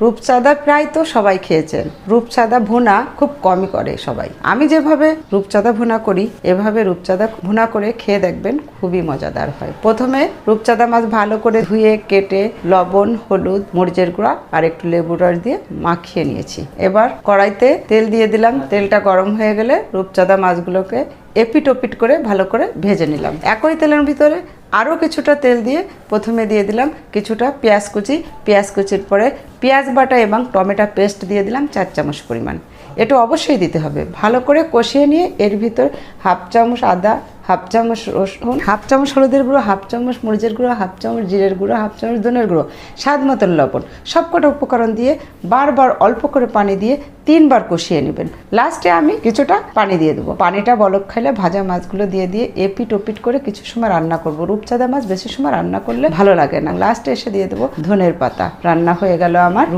রূপচাঁদা প্রায় তো সবাই খেয়েছেন। রূপচাঁদা ভুনা খুব কমই করে সবাই। আমি যেভাবে রূপচাঁদা ভুনা করি এভাবে রূপচাঁদা ভুনা করে খেয়ে দেখবেন, খুবই মজাদার হয়। প্রথমে রূপচাঁদা মাছ ভালো করে ধুয়ে কেটে লবণ, হলুদ, মরিচের গুঁড়া আর একটু লেবু রস দিয়ে মাখিয়ে নিয়েছি। এবার কড়াইতে তেল দিয়ে দিলাম। তেলটা গরম হয়ে গেলে রূপচাঁদা মাছগুলোকে এপিট ওপিট করে ভালো করে ভেজে নিলাম। একই তেলের ভিতরে আরও কিছুটা তেল দিয়ে প্রথমে দিয়ে দিলাম কিছুটা পেঁয়াজ কুচি। পেঁয়াজ কুচির পরে পেঁয়াজ বাটা এবং টমেটো পেস্ট দিয়ে দিলাম 4 চামচ পরিমাণ। এটা অবশ্যই দিতে হবে। ভালো করে কষিয়ে নিয়ে এর ভিতর হাফ চামচ আদা, হাফ চামচ রসুন, হাফ চামচ হলুদের গুঁড়ো, হাফ চামচ মরিচের গুঁড়ো, হাফ চামচ জিরের গুঁড়ো, হাফ চামচ ধনের গুঁড়ো, স্বাদ মতন লবণ, সবকটা উপকরণ দিয়ে বারবার অল্প করে পানি দিয়ে 3 বার কষিয়ে নেবেন। লাস্টে আমি কিছুটা পানি দিয়ে দেবো। পানিটা বলক খাইলে ভাজা মাছগুলো দিয়ে এপিট ওপিট করে কিছু সময় রান্না করবো। রূপচাঁদা মাছ বেশি সময় রান্না করলে ভালো লাগে না। লাস্টে এসে দিয়ে দেবো ধনের পাতা। রান্না হয়ে গেল আমার